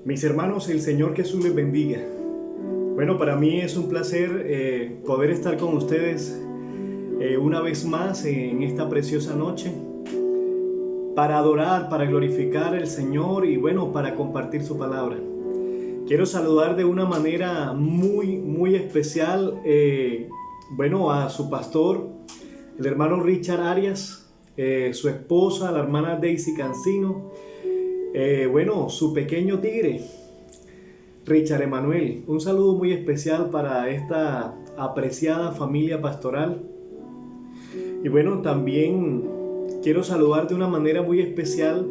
Mis hermanos, el Señor Jesús les bendiga. Bueno, para mí es un placer poder estar con ustedes una vez más en esta preciosa noche para adorar, para glorificar al Señor y bueno, para compartir su palabra. Quiero saludar de una manera muy especial a su pastor, el hermano Richard Arias, su esposa, la hermana Daisy Cancino, su pequeño tigre, Richard Emanuel. Un saludo muy especial para esta apreciada familia pastoral. Y bueno, también quiero saludar de una manera muy especial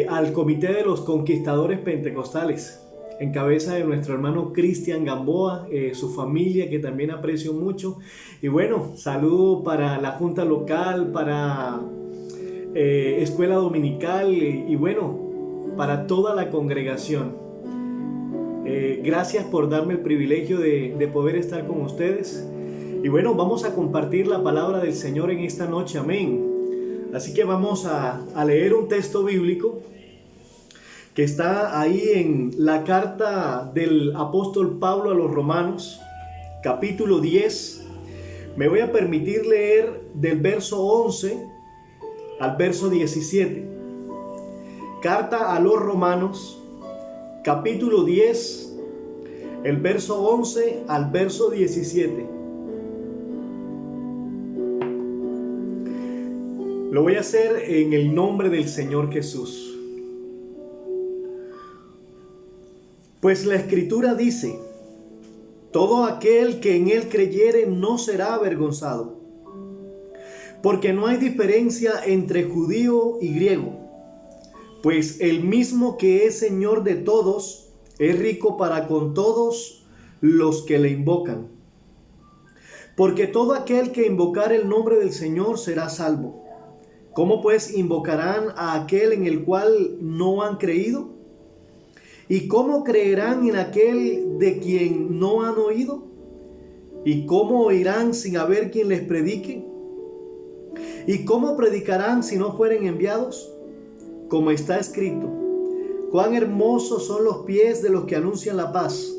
al Comité de los Conquistadores Pentecostales, en cabeza de nuestro hermano Cristian Gamboa, su familia, que también aprecio mucho. Y bueno, saludo para la Junta Local, para Escuela Dominical y bueno, para toda la congregación. Gracias por darme el privilegio de poder estar con ustedes. Y bueno, vamos a compartir la palabra del Señor en esta noche, amén. Así que vamos a leer un texto bíblico que está ahí en la carta del apóstol Pablo a los Romanos, capítulo 10. Me voy a permitir leer del verso 11 al verso 17. Carta a los Romanos, capítulo 10, el verso 11 al verso 17. Lo voy a hacer en el nombre del Señor Jesús. Pues la Escritura dice: todo aquel que en él creyere no será avergonzado, porque no hay diferencia entre judío y griego, pues el mismo que es Señor de todos es rico para con todos los que le invocan. Porque todo aquel que invocar el nombre del Señor será salvo. ¿Cómo pues invocarán a aquel en el cual no han creído? ¿Y cómo creerán en aquel de quien no han oído? ¿Y cómo oirán sin haber quien les predique? ¿Y cómo predicarán si no fueren enviados? Como está escrito: cuán hermosos son los pies de los que anuncian la paz,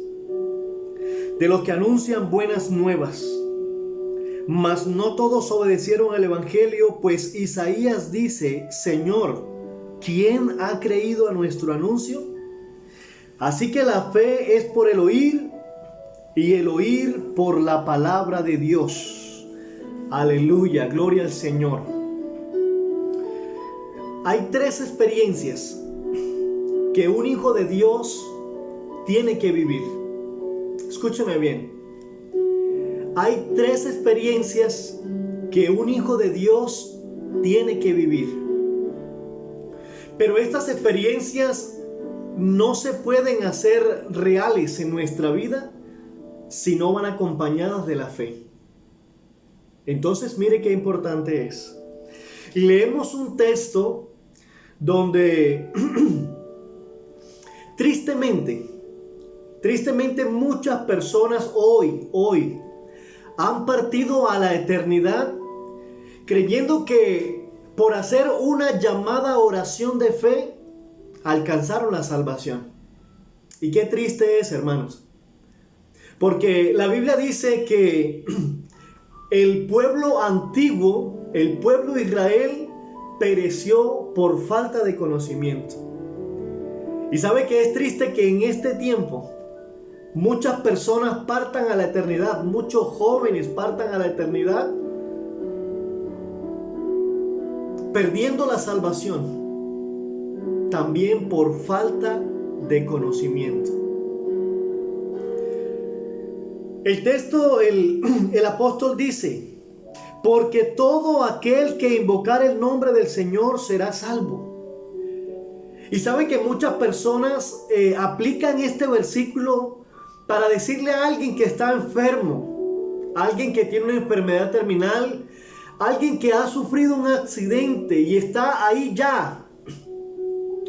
de los que anuncian buenas nuevas. Mas no todos obedecieron al evangelio, pues Isaías dice: Señor, ¿quién ha creído a nuestro anuncio? Así que la fe es por el oír, y el oír por la palabra de Dios. Aleluya, gloria al Señor. Hay tres experiencias que un hijo de Dios tiene que vivir. Escúcheme bien. Hay tres experiencias que un hijo de Dios tiene que vivir. Pero estas experiencias no se pueden hacer reales en nuestra vida si no van acompañadas de la fe. Entonces, mire qué importante es. Leemos un texto donde tristemente muchas personas hoy han partido a la eternidad creyendo que por hacer una llamada oración de fe alcanzaron la salvación. Y qué triste es, hermanos, porque la Biblia dice que el pueblo antiguo, el pueblo de Israel, pereció por falta de conocimiento. Y sabe que es triste que en este tiempo muchas personas partan a la eternidad, muchos jóvenes partan a la eternidad perdiendo la salvación, también por falta de conocimiento. El texto, el apóstol dice: porque todo aquel que invocar el nombre del Señor será salvo. Y saben que muchas personas aplican este versículo para decirle a alguien que está enfermo, alguien que tiene una enfermedad terminal, alguien que ha sufrido un accidente y está ahí ya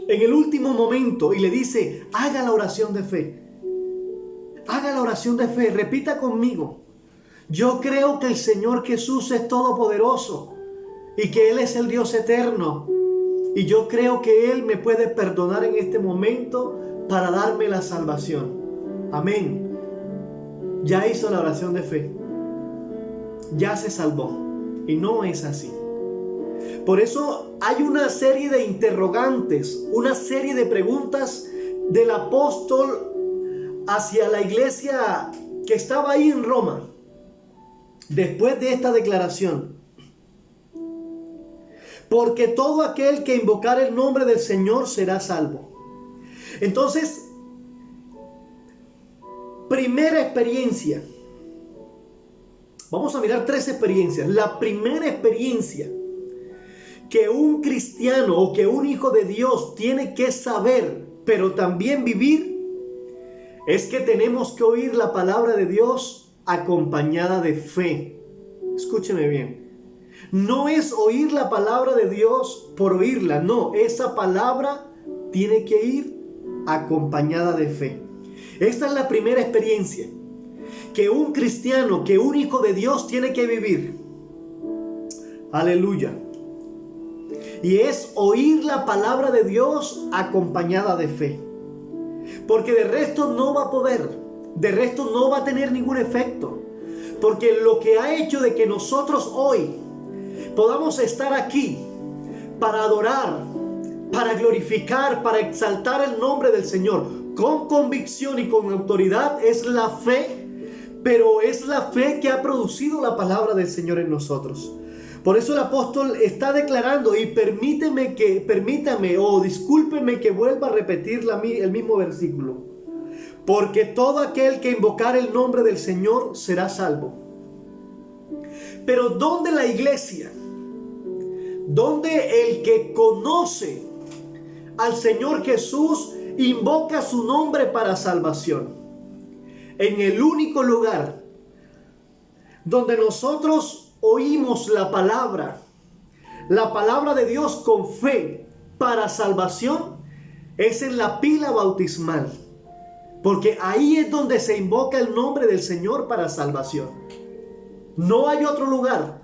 en el último momento, y le dice: haga la oración de fe. Haga la oración de fe, repita conmigo: yo creo que el Señor Jesús es todopoderoso y que Él es el Dios eterno Y yo creo que Él me puede perdonar en este momento para darme la salvación. Amén. Ya hizo la oración de fe. Ya se salvó. Y no es así. Por eso hay una serie de interrogantes, una serie de preguntas del apóstol hacia la iglesia que estaba ahí en Roma. Después de esta declaración: porque todo aquel que invocar el nombre del Señor será salvo. Entonces, primera experiencia. Vamos a mirar 3 experiencias. La primera experiencia que un cristiano o que un hijo de Dios tiene que saber, pero también vivir, es que tenemos que oír la palabra de Dios acompañada de fe. Escúcheme bien. No es oír la palabra de Dios por oírla, no. Esa palabra tiene que ir acompañada de fe. Esta es la primera experiencia que un cristiano, que un hijo de Dios tiene que vivir. Aleluya. Y es oír la palabra de Dios acompañada de fe. Porque de resto no va a poder. De resto no va a tener ningún efecto. Porque lo que ha hecho de que nosotros hoy podamos estar aquí para adorar, para glorificar, para exaltar el nombre del Señor con convicción y con autoridad es la fe. Pero es la fe que ha producido la palabra del Señor en nosotros. Por eso el apóstol está declarando, y permítame o discúlpeme que vuelva a repetir el mismo versículo. Porque todo aquel que invocar el nombre del Señor será salvo. Pero ¿dónde la iglesia? ¿Dónde el que conoce al Señor Jesús invoca su nombre para salvación? En el único lugar donde nosotros oímos la palabra de Dios con fe para salvación, es en la pila bautismal. Porque ahí es donde se invoca el nombre del Señor para salvación. No hay otro lugar,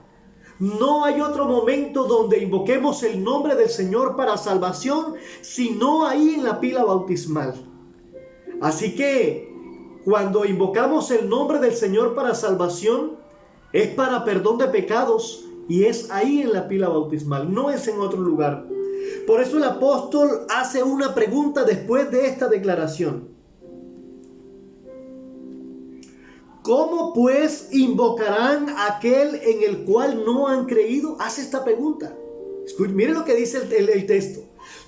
no hay otro momento donde invoquemos el nombre del Señor para salvación, sino ahí en la pila bautismal. Así que cuando invocamos el nombre del Señor para salvación, es para perdón de pecados y es ahí en la pila bautismal, no es en otro lugar. Por eso el apóstol hace una pregunta después de esta declaración. ¿Cómo pues invocarán a aquel en el cual no han creído? Hace esta pregunta. Miren lo que dice el texto.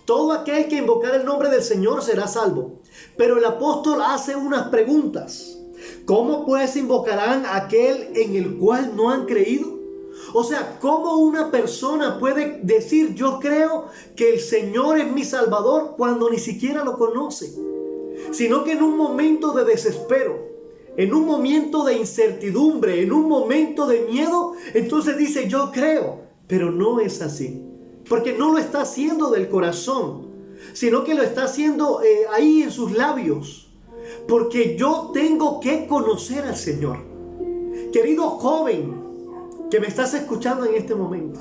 Todo aquel que invocar el nombre del Señor será salvo. Pero el apóstol hace unas preguntas. ¿Cómo pues invocarán a aquel en el cual no han creído? O sea, ¿cómo una persona puede decir yo creo que el Señor es mi Salvador cuando ni siquiera lo conoce? Sino que en un momento de desespero, en un momento de incertidumbre, en un momento de miedo, entonces dice yo creo. Pero no es así. Porque no lo está haciendo del corazón, sino que lo está haciendo ahí en sus labios. Porque yo tengo que conocer al Señor. Querido joven que me estás escuchando en este momento,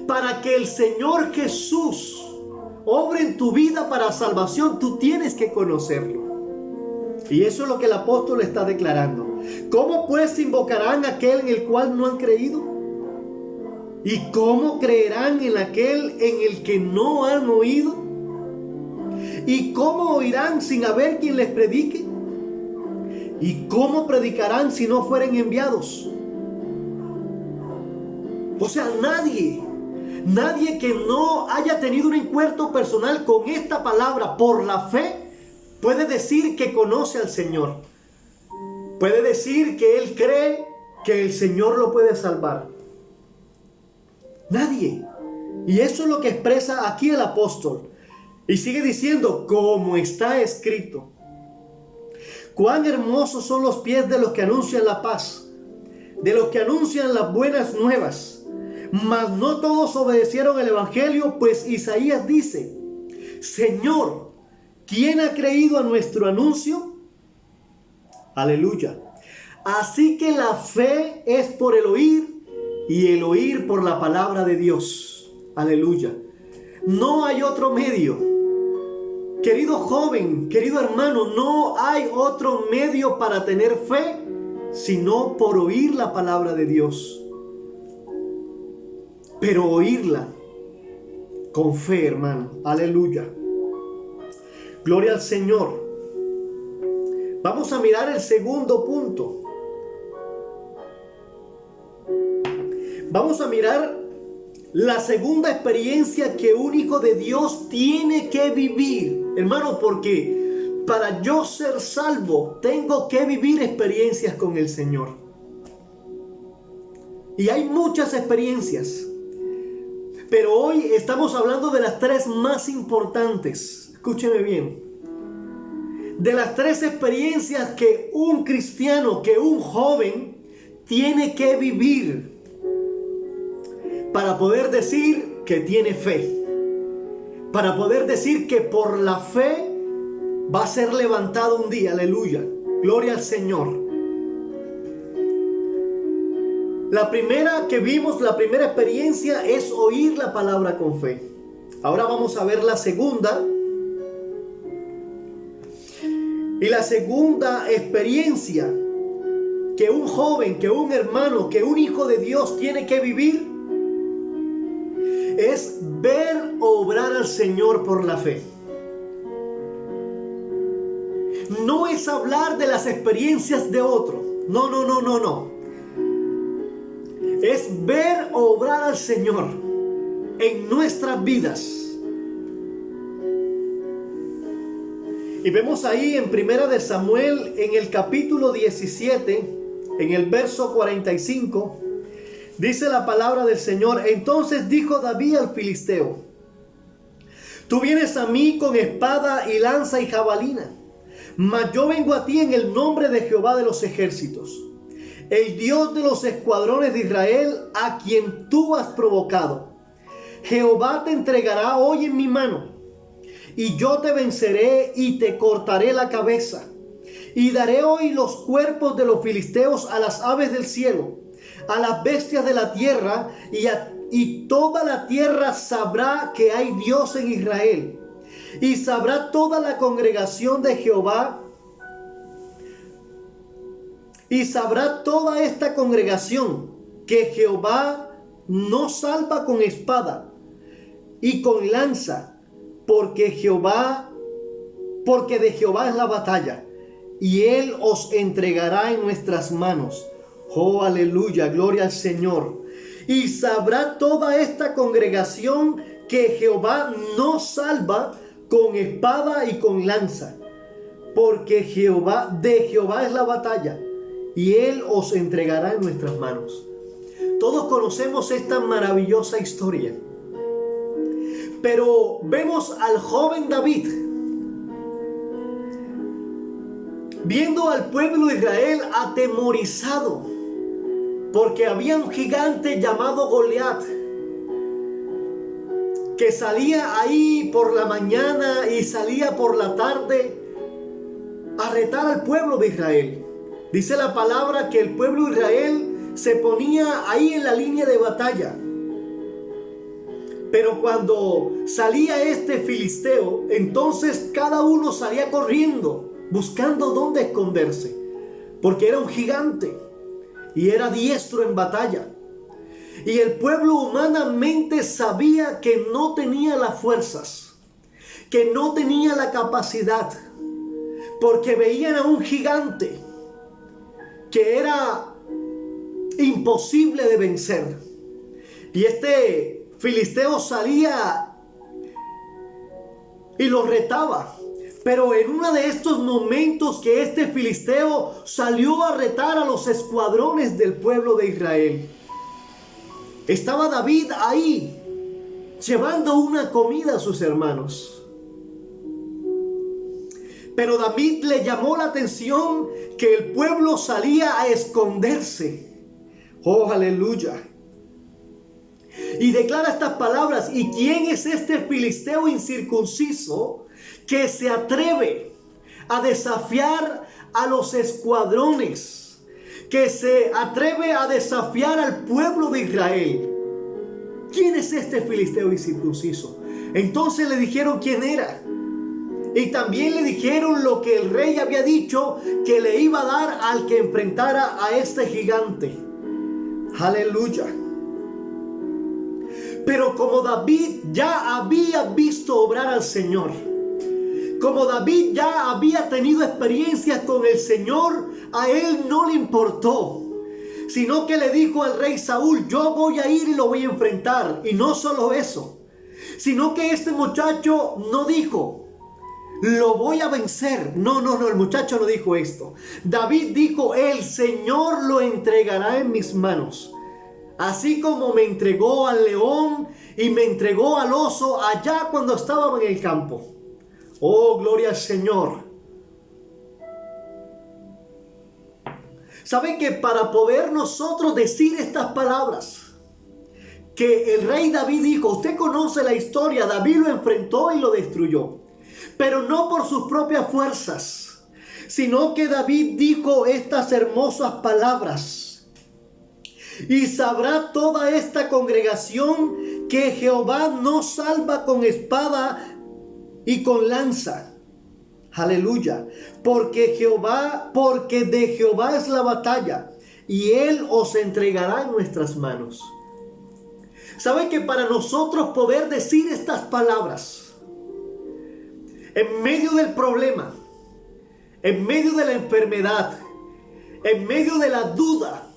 para que el Señor Jesús obre en tu vida para salvación, tú tienes que conocerlo. Y eso es lo que el apóstol está declarando. ¿Cómo pues invocarán a aquel en el cual no han creído? ¿Y cómo creerán en aquel en el que no han oído? ¿Y cómo oirán sin haber quien les predique? ¿Y cómo predicarán si no fueren enviados? O sea, nadie que no haya tenido un encuentro personal con esta palabra por la fe puede decir que conoce al Señor. Puede decir que él cree que el Señor lo puede salvar. Nadie. Y eso es lo que expresa aquí el apóstol. Y sigue diciendo, como está escrito. Cuán hermosos son los pies de los que anuncian la paz, de los que anuncian las buenas nuevas. Mas no todos obedecieron el evangelio, pues Isaías dice, Señor, ¿quién ha creído a nuestro anuncio? Aleluya. Así que la fe es por el oír y el oír por la palabra de Dios. Aleluya. No hay otro medio. Querido joven, querido hermano, no hay otro medio para tener fe sino por oír la palabra de Dios. Pero oírla con fe, hermano. Aleluya. Gloria al Señor. Vamos a mirar el segundo punto. Vamos a mirar la segunda experiencia que un hijo de Dios tiene que vivir. Hermano, porque para yo ser salvo tengo que vivir experiencias con el Señor. Y hay muchas experiencias. Pero hoy estamos hablando de las tres más importantes. Escúcheme bien. De las tres experiencias que un cristiano, que un joven tiene que vivir para poder decir que tiene fe. Para poder decir que por la fe va a ser levantado un día. Aleluya. Gloria al Señor. La primera que vimos, la primera experiencia es oír la palabra con fe. Ahora vamos a ver la segunda. Y la segunda experiencia que un joven, que un hermano, que un hijo de Dios tiene que vivir es ver obrar al Señor por la fe. No es hablar de las experiencias de otro. No. Es ver obrar al Señor en nuestras vidas. Y vemos ahí en Primera de Samuel, en el capítulo 17, en el verso 45, dice la palabra del Señor: entonces dijo David al filisteo: tú vienes a mí con espada y lanza y jabalina, mas yo vengo a ti en el nombre de Jehová de los ejércitos, el Dios de los escuadrones de Israel, a quien tú has provocado. Jehová te entregará hoy en mi mano, y yo te venceré y te cortaré la cabeza. Y daré hoy los cuerpos de los filisteos a las aves del cielo, a las bestias de la tierra, y toda la tierra sabrá que hay Dios en Israel. Y sabrá toda la congregación de Jehová, y sabrá toda esta congregación que Jehová no salva con espada y con lanza, porque de Jehová es la batalla, y Él os entregará en nuestras manos. Oh, aleluya, gloria al Señor. Y sabrá toda esta congregación que Jehová no salva con espada y con lanza, porque de Jehová es la batalla, y Él os entregará en nuestras manos. Todos conocemos esta maravillosa historia. Pero vemos al joven David viendo al pueblo de Israel atemorizado, porque había un gigante llamado Goliat que salía ahí por la mañana y salía por la tarde a retar al pueblo de Israel. Dice la palabra que el pueblo de Israel se ponía ahí en la línea de batalla. Pero cuando salía este filisteo, entonces cada uno salía corriendo, buscando dónde esconderse, porque era un gigante y era diestro en batalla. Y el pueblo humanamente sabía que no tenía las fuerzas, que no tenía la capacidad, porque veían a un gigante que era imposible de vencer. Y este filisteo salía y lo retaba. Pero en uno de estos momentos que este filisteo salió a retar a los escuadrones del pueblo de Israel, estaba David ahí llevando una comida a sus hermanos. Pero David le llamó la atención que el pueblo salía a esconderse. Oh, aleluya. Y declara estas palabras: ¿y quién es este filisteo incircunciso que se atreve a desafiar a los escuadrones, que se atreve a desafiar al pueblo de Israel? ¿Quién es este filisteo incircunciso? Entonces le dijeron quién era. Y también le dijeron lo que el rey había dicho que le iba a dar al que enfrentara a este gigante. Aleluya. Pero como David ya había visto obrar al Señor, como David ya había tenido experiencias con el Señor, a él no le importó, sino que le dijo al rey Saúl: yo voy a ir y lo voy a enfrentar. Y no solo eso, sino que este muchacho no dijo: lo voy a vencer. No, el muchacho no dijo esto. David dijo: el Señor lo entregará en mis manos, así como me entregó al león y me entregó al oso allá cuando estábamos en el campo. Oh, gloria al Señor. ¿Saben que para poder nosotros decir estas palabras que el rey David dijo? Usted conoce la historia. David lo enfrentó y lo destruyó, pero no por sus propias fuerzas, sino que David dijo estas hermosas palabras: y sabrá toda esta congregación que Jehová no salva con espada y con lanza. Aleluya. Porque de Jehová es la batalla, y Él os entregará en nuestras manos. ¿Sabe que para nosotros poder decir estas palabras en medio del problema, en medio de la enfermedad, en medio de la duda,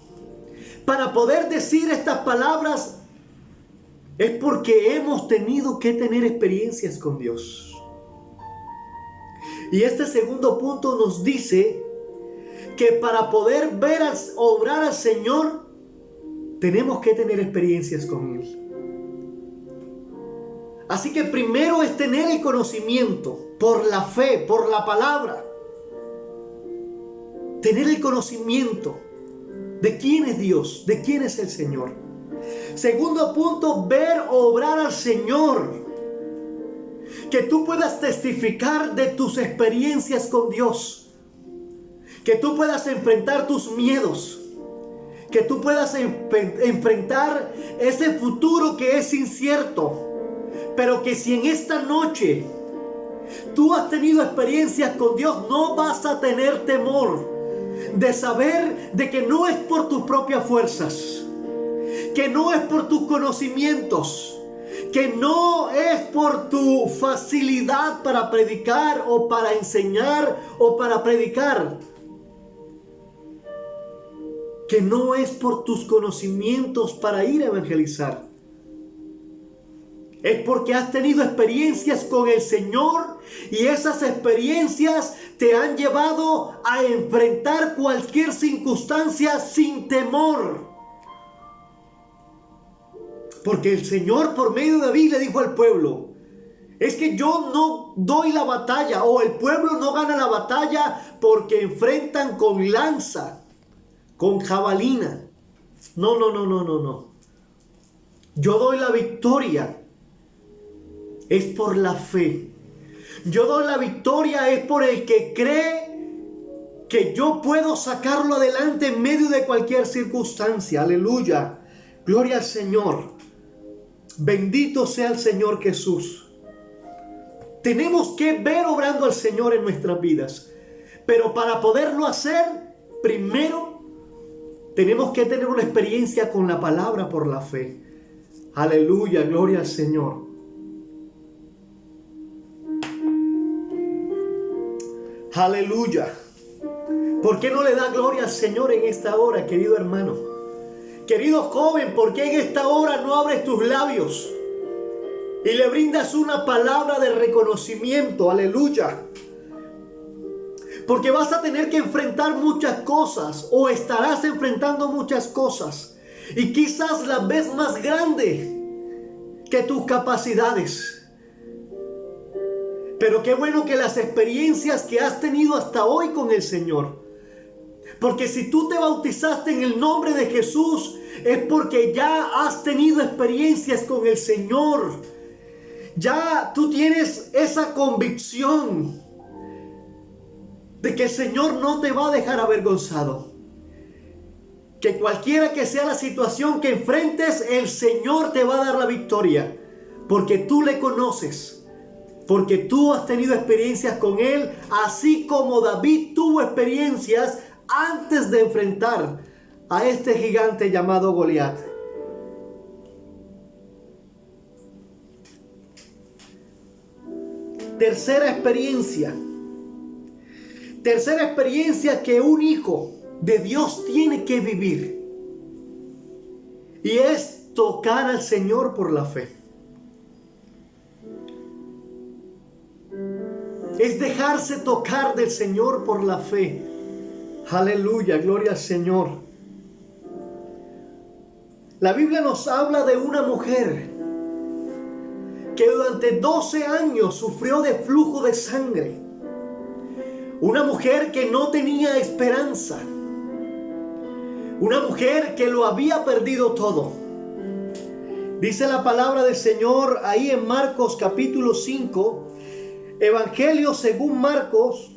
para poder decir estas palabras, es porque hemos tenido que tener experiencias con Dios? Y este segundo punto nos dice que para poder ver obrar al Señor, tenemos que tener experiencias con Él. Así que primero es tener el conocimiento por la fe, por la palabra. Tener el conocimiento de quién es Dios, de quién es el Señor. Segundo punto, ver obrar al Señor. Que tú puedas testificar de tus experiencias con Dios. Que tú puedas enfrentar tus miedos. Que tú puedas enfrentar ese futuro que es incierto. Pero que si en esta noche tú has tenido experiencias con Dios, no vas a tener temor de saber de que no es por tus propias fuerzas, que no es por tus conocimientos, que no es por tu facilidad para predicar o para enseñar o para predicar, que no es por tus conocimientos para ir a evangelizar. Es porque has tenido experiencias con el Señor y esas experiencias te han llevado a enfrentar cualquier circunstancia sin temor. Porque el Señor por medio de David le dijo al pueblo: es que yo no doy la batalla, o el pueblo no gana la batalla porque enfrentan con lanza, con jabalina. No. Yo doy la victoria. Es por la fe. Yo doy la victoria es por el que cree que yo puedo sacarlo adelante en medio de cualquier circunstancia. Aleluya. Gloria al Señor. Bendito sea el Señor Jesús. Tenemos que ver obrando al Señor en nuestras vidas. Pero para poderlo hacer, primero tenemos que tener una experiencia con la palabra por la fe. Aleluya, gloria al Señor. Aleluya. ¿Por qué no le da gloria al Señor en esta hora, querido hermano? Querido joven, ¿por qué en esta hora no abres tus labios y le brindas una palabra de reconocimiento? Aleluya. Porque vas a tener que enfrentar muchas cosas, o estarás enfrentando muchas cosas, y quizás las ves más grande que tus capacidades. Pero qué bueno que las experiencias que has tenido hasta hoy con el Señor, porque si tú te bautizaste en el nombre de Jesús, es porque ya has tenido experiencias con el Señor. Ya tú tienes esa convicción de que el Señor no te va a dejar avergonzado. Que cualquiera que sea la situación que enfrentes, el Señor te va a dar la victoria. porque tú le conoces, porque tú has tenido experiencias con él, así como David tuvo experiencias antes de enfrentar a este gigante llamado Goliat. Tercera experiencia que un hijo de Dios tiene que vivir, y es tocar al Señor por la fe. Es dejarse tocar del Señor por la fe. Aleluya, gloria al Señor. La Biblia nos habla de una mujer que durante 12 años sufrió de flujo de sangre. Una mujer que no tenía esperanza. Una mujer que lo había perdido todo. Dice la palabra del Señor ahí en Marcos capítulo 5, Evangelio según Marcos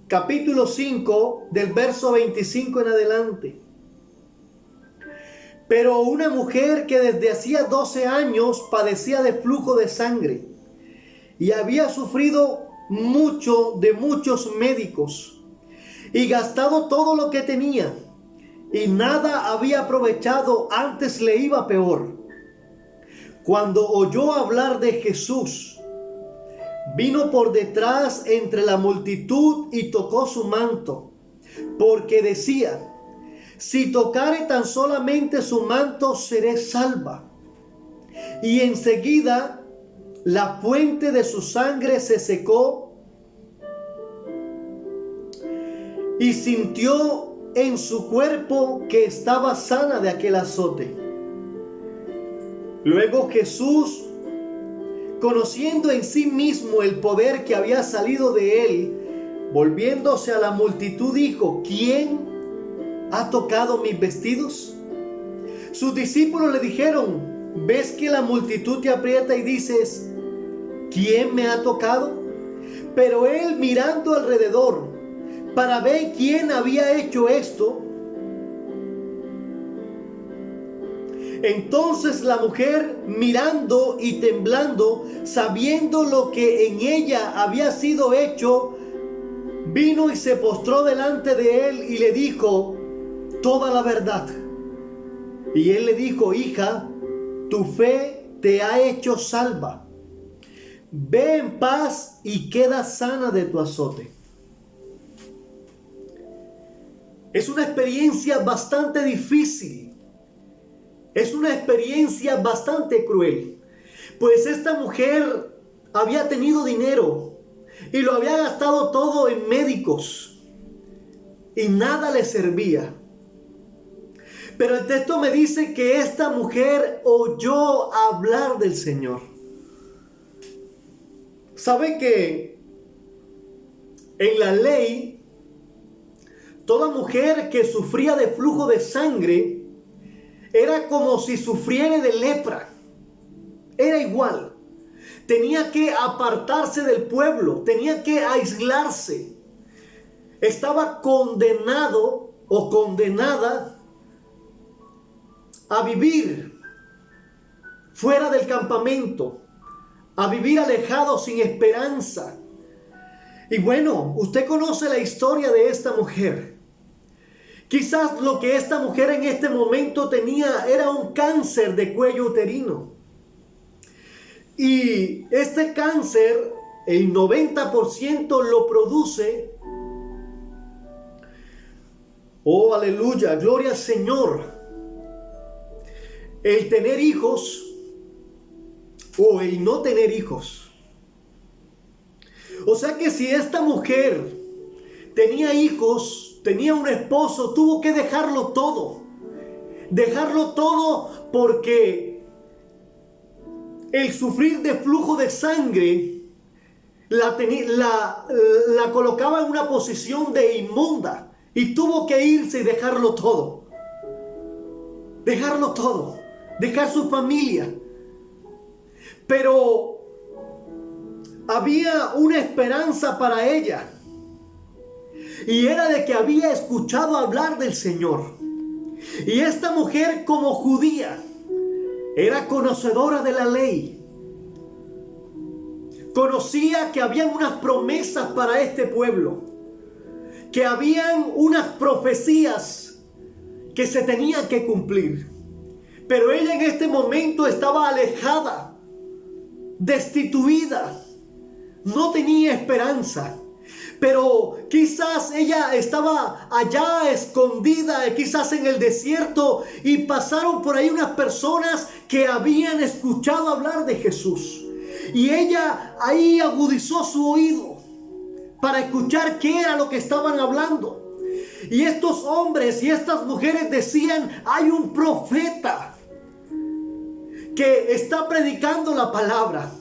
capítulo 5 del verso 25 en adelante. Pero una mujer que desde hacía 12 años padecía de flujo de sangre y había sufrido mucho de muchos médicos y gastado todo lo que tenía y nada había aprovechado, antes le iba peor. Cuando oyó hablar de Jesús, vino por detrás entre la multitud y tocó su manto, porque decía: si tocare tan solamente su manto, seré salva. Y enseguida la fuente de su sangre se secó y sintió en su cuerpo que estaba sana de aquel azote. Luego Jesús, conociendo en sí mismo el poder que había salido de él, volviéndose a la multitud, dijo: ¿quién ha tocado mis vestidos? Sus discípulos le dijeron: ¿ves que la multitud te aprieta y dices: ¿quién me ha tocado? Pero él, mirando alrededor para ver quién había hecho esto, entonces la mujer, mirando y temblando, sabiendo lo que en ella había sido hecho, vino y se postró delante de él y le dijo toda la verdad. Y él le dijo: hija, tu fe te ha hecho salva. Ve en paz y queda sana de tu azote. Es una experiencia bastante difícil. Es una experiencia bastante cruel. Pues esta mujer había tenido dinero y lo había gastado todo en médicos y nada le servía. Pero el texto me dice que esta mujer oyó hablar del Señor. ¿Sabe que en la ley, toda mujer que sufría de flujo de sangre era como si sufriera de lepra? Era igual. Tenía que apartarse del pueblo, tenía que aislarse. Estaba condenado o condenada a vivir fuera del campamento, a vivir alejado sin esperanza. Y bueno, usted conoce la historia de esta mujer. Quizás lo que esta mujer en este momento tenía era un cáncer de cuello uterino. Y este cáncer, el 90% lo produce, oh aleluya, gloria al Señor, el tener hijos o el no tener hijos. O sea que si esta mujer tenía hijos, tenía un esposo, tuvo que dejarlo todo. Dejarlo todo porque el sufrir de flujo de sangre la colocaba en una posición de inmunda. Y tuvo que irse y dejarlo todo. Dejarlo todo. Dejar su familia. Pero había una esperanza para ella. Y era de que había escuchado hablar del Señor. Y esta mujer, como judía, era conocedora de la ley. conocía que habían unas promesas para este pueblo, que habían unas profecías que se tenían que cumplir. Pero ella en este momento estaba alejada, destituida, no tenía esperanza. Pero quizás ella estaba allá escondida, quizás en el desierto, y pasaron por ahí unas personas que habían escuchado hablar de Jesús. Y ella ahí agudizó su oído para escuchar qué era lo que estaban hablando. Y estos hombres y estas mujeres decían: hay un profeta que está predicando la palabra.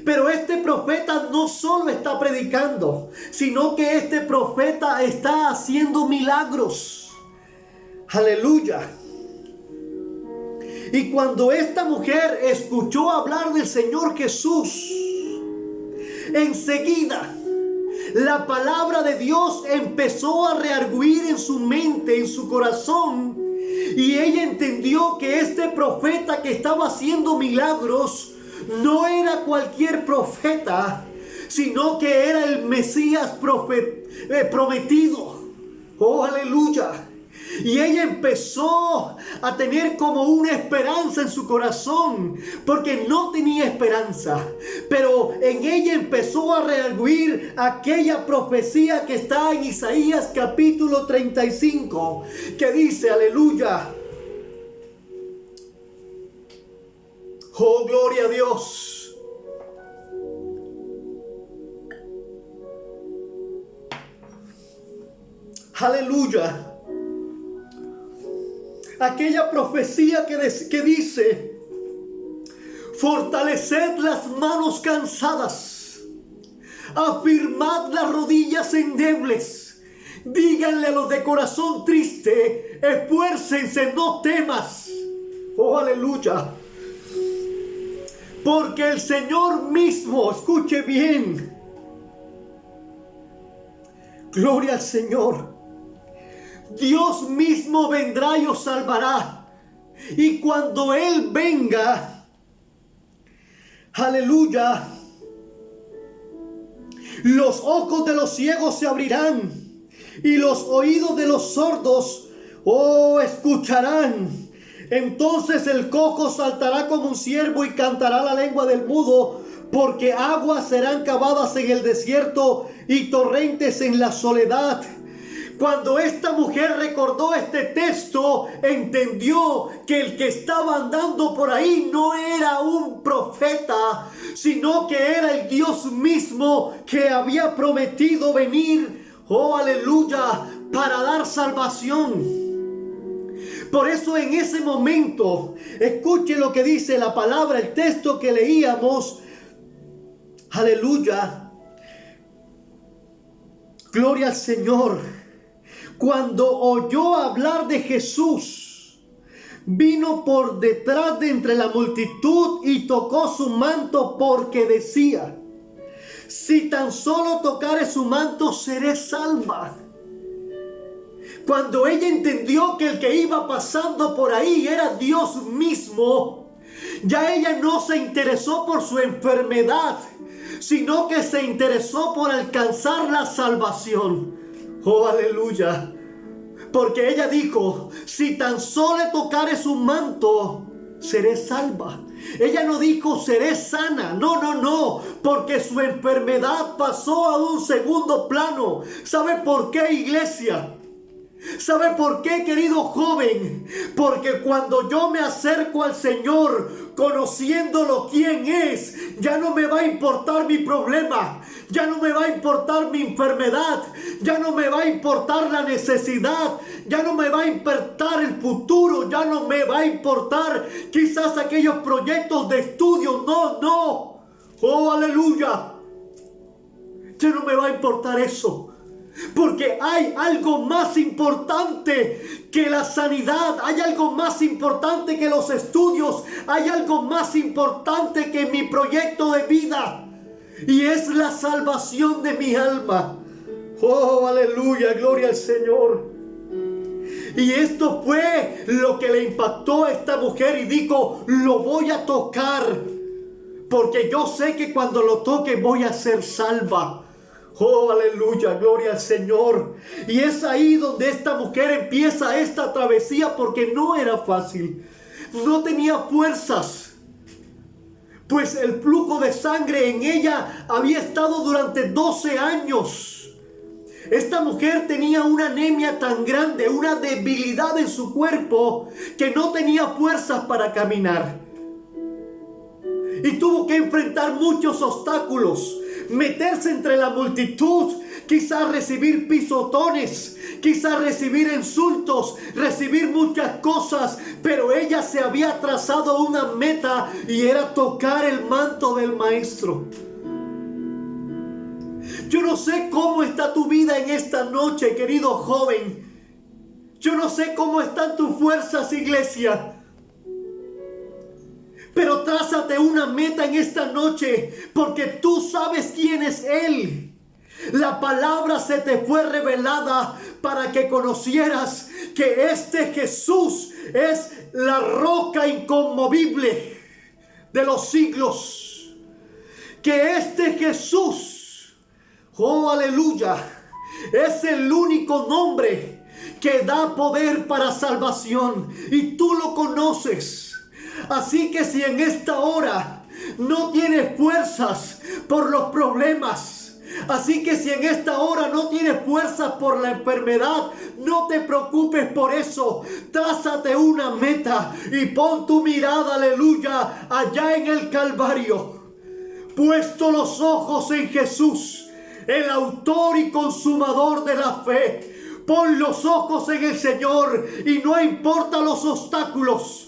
Pero este profeta no solo está predicando, sino que este profeta está haciendo milagros. Aleluya. Y cuando esta mujer escuchó hablar del Señor Jesús, enseguida la palabra de Dios empezó a reargüir en su mente, en su corazón. Y ella entendió que este profeta que estaba haciendo milagros no era cualquier profeta, sino que era el Mesías prometido. Oh, aleluya. Y ella empezó a tener como una esperanza en su corazón, porque no tenía esperanza. Pero en ella empezó a reargüir aquella profecía que está en Isaías capítulo 35, que dice, aleluya. Oh, gloria a Dios. Aleluya. Aquella profecía que dice: fortaleced las manos cansadas, afirmad las rodillas endebles, díganle a los de corazón triste: esfuércense, no temas. Oh, aleluya. Porque el Señor mismo, escuche bien, gloria al Señor, Dios mismo vendrá y os salvará. Y cuando Él venga, aleluya, los ojos de los ciegos se abrirán y los oídos de los sordos, escucharán. Entonces el cojo saltará como un ciervo y cantará la lengua del mudo, porque aguas serán cavadas en el desierto y torrentes en la soledad. Cuando esta mujer recordó este texto, entendió que el que estaba andando por ahí no era un profeta, sino que era el Dios mismo que había prometido venir, oh aleluya, para dar salvación. Por eso en ese momento, escuche lo que dice la palabra, el texto que leíamos, aleluya, gloria al Señor. Cuando oyó hablar de Jesús, vino por detrás de entre la multitud y tocó su manto, porque decía: si tan solo tocare su manto, seré salva. Cuando ella entendió que el que iba pasando por ahí era Dios mismo, ya ella no se interesó por su enfermedad, sino que se interesó por alcanzar la salvación. Oh, aleluya. Porque ella dijo: si tan solo tocare su manto, seré salva. Ella no dijo: seré sana. No. Porque su enfermedad pasó a un segundo plano. ¿Sabe por qué, iglesia? ¿Sabe por qué, querido joven? Porque cuando yo me acerco al Señor, conociéndolo quién es, ya no me va a importar mi problema, ya no me va a importar mi enfermedad, ya no me va a importar la necesidad, ya no me va a importar el futuro, ya no me va a importar quizás aquellos proyectos de estudio. No. Oh, aleluya. Ya no me va a importar eso. Porque hay algo más importante que la sanidad, hay algo más importante que los estudios, hay algo más importante que mi proyecto de vida, y es la salvación de mi alma. Oh, aleluya, gloria al Señor. Y esto fue lo que le impactó a esta mujer y dijo: lo voy a tocar, porque yo sé que cuando lo toque voy a ser salva. Oh, aleluya, gloria al Señor. Y es ahí donde esta mujer empieza esta travesía, porque no era fácil. No tenía fuerzas, pues el flujo de sangre en ella había estado durante 12 años. Esta mujer tenía una anemia tan grande, una debilidad en su cuerpo, que no tenía fuerzas para caminar. Y tuvo que enfrentar muchos obstáculos, meterse entre la multitud, quizás recibir pisotones, quizás recibir insultos, recibir muchas cosas, pero ella se había trazado una meta, y era tocar el manto del Maestro. Yo no sé cómo está tu vida en esta noche, querido joven. Yo no sé cómo están tus fuerzas, iglesia. Pero trázate una meta en esta noche, porque tú sabes quién es Él. La palabra se te fue revelada para que conocieras que este Jesús es la roca inconmovible de los siglos. Que este Jesús, oh aleluya, es el único nombre que da poder para salvación, y tú lo conoces. Así que si en esta hora no tienes fuerzas por los problemas, así que si en esta hora no tienes fuerzas por la enfermedad, no te preocupes por eso. Trázate una meta y pon tu mirada, aleluya, allá en el Calvario, puesto los ojos en Jesús, el autor y consumador de la fe. Pon los ojos en el Señor, y no importa los obstáculos,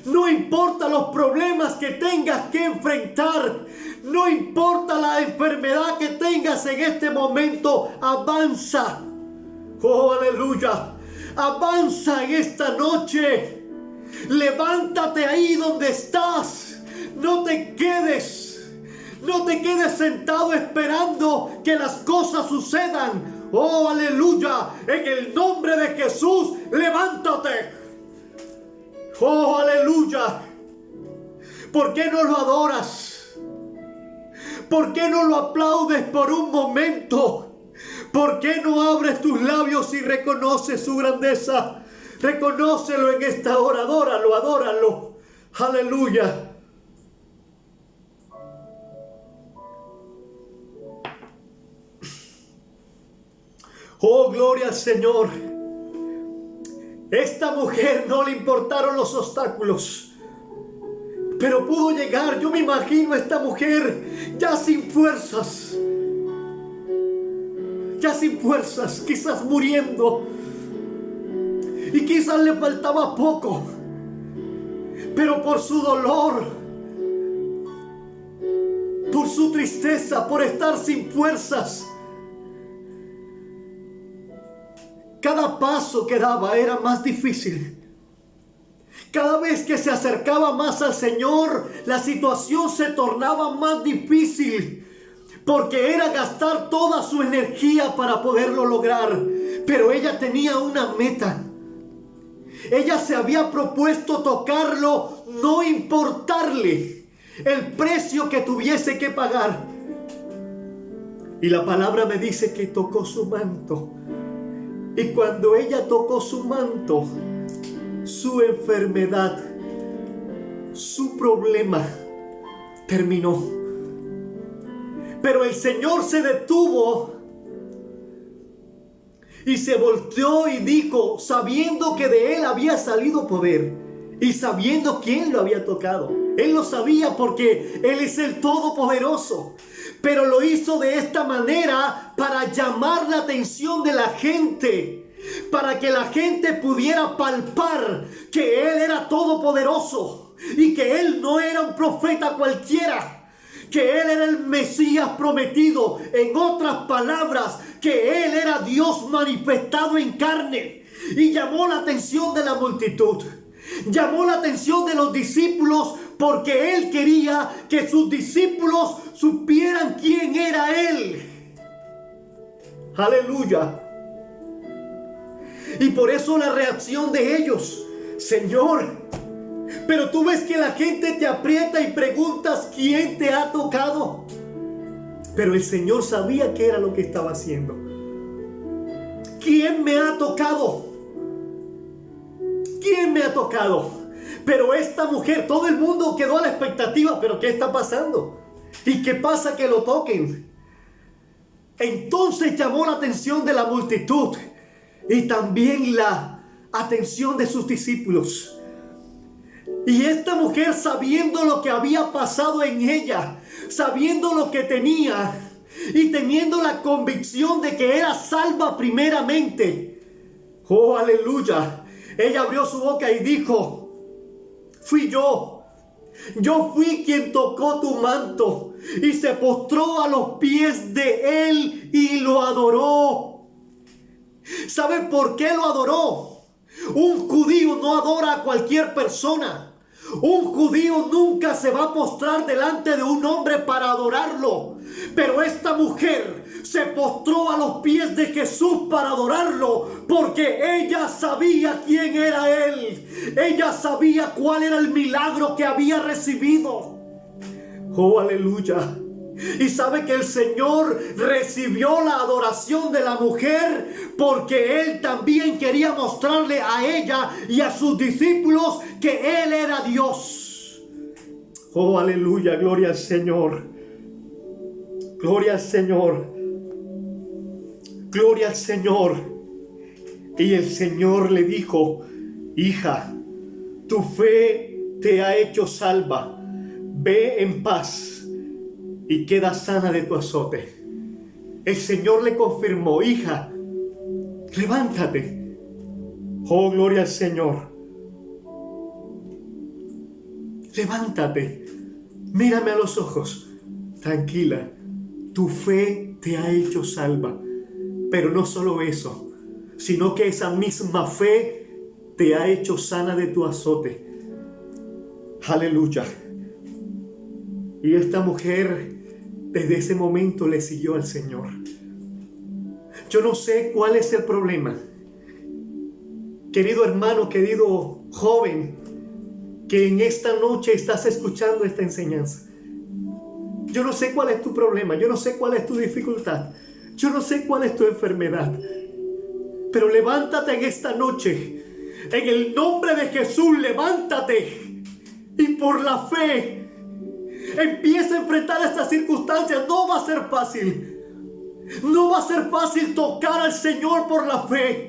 no importa los problemas que tengas que enfrentar, no importa la enfermedad que tengas en este momento, avanza. Oh, aleluya. Avanza en esta noche. Levántate ahí donde estás. No te quedes sentado esperando que las cosas sucedan. Oh, aleluya. En el nombre de Jesús, levántate. Oh, aleluya. ¿Por qué no lo adoras? ¿Por qué no lo aplaudes por un momento? ¿Por qué no abres tus labios y reconoces su grandeza? Reconócelo en esta hora, adóralo. Aleluya. Oh, gloria al Señor. Esta mujer no le importaron los obstáculos, pero pudo llegar. Yo me imagino a esta mujer ya sin fuerzas, quizás muriendo, y quizás le faltaba poco, pero por su dolor, por su tristeza, por estar sin fuerzas, cada paso que daba era más difícil. Cada vez que se acercaba más al Señor, la situación se tornaba más difícil, porque era gastar toda su energía para poderlo lograr. Pero ella tenía una meta. Ella se había propuesto tocarlo, no importarle el precio que tuviese que pagar. Y la palabra me dice que tocó su manto. Y cuando ella tocó su manto, su enfermedad, su problema terminó. Pero el Señor se detuvo y se volteó y dijo, sabiendo que de él había salido poder y sabiendo quién lo había tocado. Él lo sabía porque Él es el Todopoderoso. Pero lo hizo de esta manera para llamar la atención de la gente, para que la gente pudiera palpar que Él era todopoderoso y que Él no era un profeta cualquiera, que Él era el Mesías prometido. En otras palabras, que Él era Dios manifestado en carne. Y llamó la atención de la multitud, llamó la atención de los discípulos, porque Él quería que sus discípulos supieran quién era Él. Aleluya. Y por eso la reacción de ellos: Señor, Pero tú ves que la gente te aprieta y preguntas quién te ha tocado. Pero el Señor sabía qué era lo que estaba haciendo. ¿Quién me ha tocado? ¿Quién me ha tocado? Pero esta mujer, todo el mundo quedó a la expectativa. ¿Pero qué está pasando? ¿Y qué pasa que lo toquen? Entonces llamó la atención de la multitud y también la atención de sus discípulos. Y esta mujer, sabiendo lo que había pasado en ella, sabiendo lo que tenía y teniendo la convicción de que era salva primeramente, oh aleluya, ella abrió su boca y dijo: fui yo fui quien tocó tu manto. Y se postró a los pies de él y lo adoró. ¿Sabe por qué lo adoró? Un judío no adora a cualquier persona. Un judío nunca se va a postrar delante de un hombre para adorarlo. Pero esta mujer se postró a los pies de Jesús para adorarlo, porque ella sabía quién era Él. Ella sabía cuál era el milagro que había recibido. Oh, aleluya. Y sabe que el Señor recibió la adoración de la mujer porque Él también quería mostrarle a ella y a sus discípulos que Él era Dios. Oh, aleluya, gloria al Señor. Gloria al Señor. Gloria al Señor. Y el Señor le dijo: hija, tu fe te ha hecho salva. Ve en paz y queda sana de tu azote. El Señor le confirmó: hija, levántate. Oh, gloria al Señor. Levántate. Mírame a los ojos. Tranquila, tu fe te ha hecho salva. Pero no solo eso, sino que esa misma fe te ha hecho sana de tu azote. Aleluya. Y esta mujer desde ese momento le siguió al Señor. Yo no sé cuál es el problema. Querido hermano, querido joven, que en esta noche estás escuchando esta enseñanza. Yo no sé cuál es tu problema. Yo no sé cuál es tu dificultad. Yo no sé cuál es tu enfermedad. Pero levántate en esta noche. En el nombre de Jesús, levántate. Y por la fe empieza a enfrentar estas circunstancias. No va a ser fácil. No va a ser fácil tocar al Señor por la fe.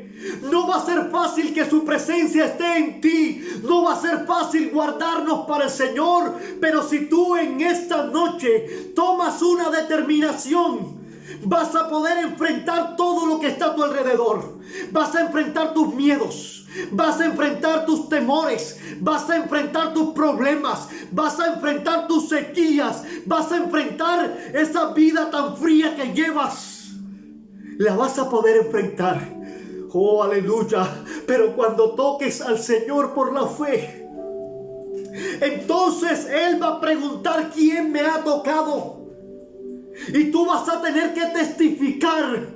No va a ser fácil que su presencia esté en ti. No va a ser fácil guardarnos para el Señor. Pero si tú en esta noche tomas una determinación, vas a poder enfrentar todo lo que está a tu alrededor. Vas a enfrentar tus miedos. Vas a enfrentar tus temores. Vas a enfrentar tus problemas. Vas a enfrentar tus sequías. Vas a enfrentar esa vida tan fría que llevas. La vas a poder enfrentar. Oh, aleluya. Pero cuando toques al Señor por la fe, entonces Él va a preguntar: ¿quién me ha tocado? Y tú vas a tener que testificar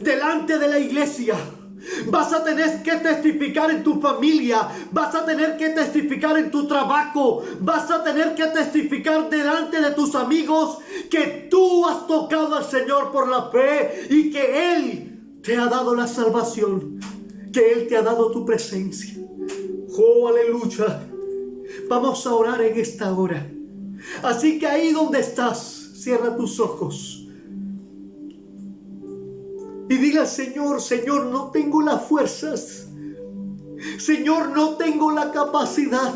delante de la iglesia. Vas a tener que testificar en tu familia. Vas a tener que testificar en tu trabajo. Vas a tener que testificar delante de tus amigos que tú has tocado al Señor por la fe y que Él te ha dado la salvación, que Él te ha dado tu presencia. Oh, aleluya. Vamos a orar en esta hora. Así que ahí donde estás, cierra tus ojos y dile al Señor: Señor, no tengo las fuerzas. Señor, no tengo la capacidad.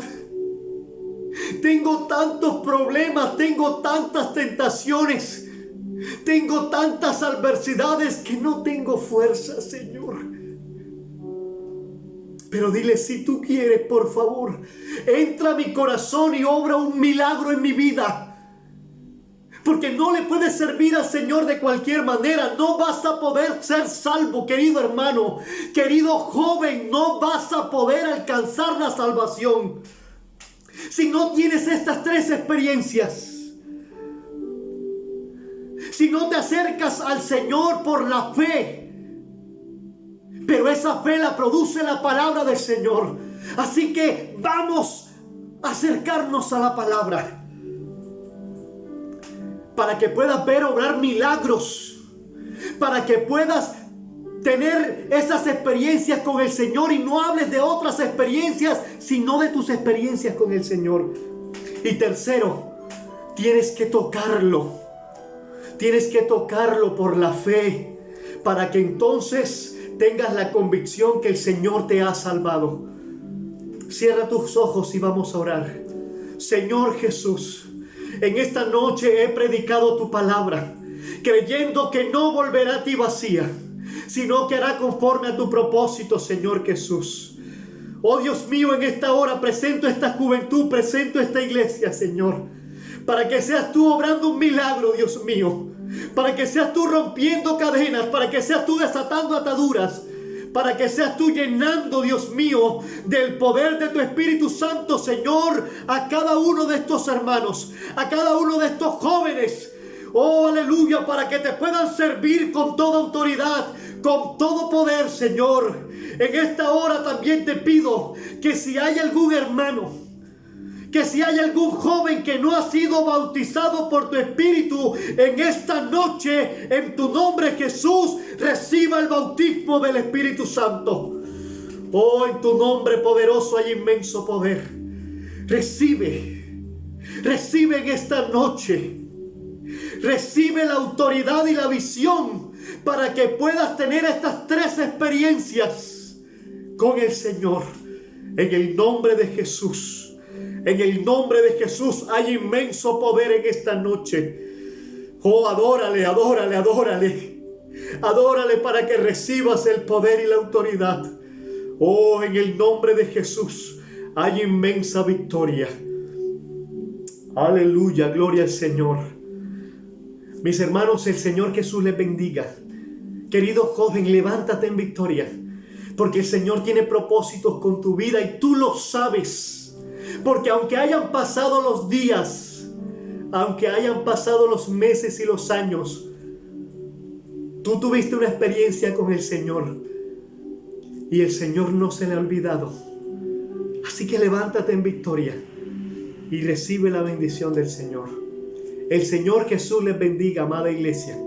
Tengo tantos problemas, tengo tantas tentaciones, tengo tantas adversidades que no tengo fuerza, Señor. Pero dile: si tú quieres, por favor, entra a mi corazón y obra un milagro en mi vida. Porque no le puedes servir al Señor de cualquier manera. No vas a poder ser salvo, querido hermano, querido joven. No vas a poder alcanzar la salvación si no tienes estas tres experiencias. Si no te acercas al Señor por la fe. Pero esa fe la produce la palabra del Señor. Así que vamos acercarnos a la palabra, para que puedas ver obrar milagros, para que puedas tener esas experiencias con el Señor y no hables de otras experiencias, sino de tus experiencias con el Señor. Y tercero, tienes que tocarlo por la fe, para que entonces tengas la convicción que el Señor te ha salvado. Cierra tus ojos y vamos a orar. Señor Jesús, en esta noche he predicado tu palabra, creyendo que no volverá a ti vacía, sino que hará conforme a tu propósito, Señor Jesús. Oh Dios mío, en esta hora presento esta juventud, presento esta iglesia, Señor, para que seas tú obrando un milagro, Dios mío, para que seas tú rompiendo cadenas, para que seas tú desatando ataduras, para que seas tú llenando, Dios mío, del poder de tu Espíritu Santo, Señor, a cada uno de estos hermanos, a cada uno de estos jóvenes. Oh, aleluya, para que te puedan servir con toda autoridad, con todo poder, Señor. En esta hora también te pido que si hay algún hermano, que si hay algún joven que no ha sido bautizado por tu Espíritu, en esta noche, en tu nombre, Jesús, reciba el bautismo del Espíritu Santo. Oh, en tu nombre poderoso hay inmenso poder. Recibe en esta noche. Recibe la autoridad y la visión para que puedas tener estas 3 experiencias con el Señor. En el nombre de Jesús. En el nombre de Jesús hay inmenso poder en esta noche. Oh, adórale, adórale, adórale. Adórale para que recibas el poder y la autoridad. Oh, en el nombre de Jesús hay inmensa victoria. Aleluya, gloria al Señor. Mis hermanos, el Señor Jesús les bendiga. Querido joven, levántate en victoria, porque el Señor tiene propósitos con tu vida y tú lo sabes. Porque aunque hayan pasado los días, aunque hayan pasado los meses y los años, tú tuviste una experiencia con el Señor y el Señor no se le ha olvidado. Así que levántate en victoria y recibe la bendición del Señor. El Señor Jesús les bendiga, amada iglesia.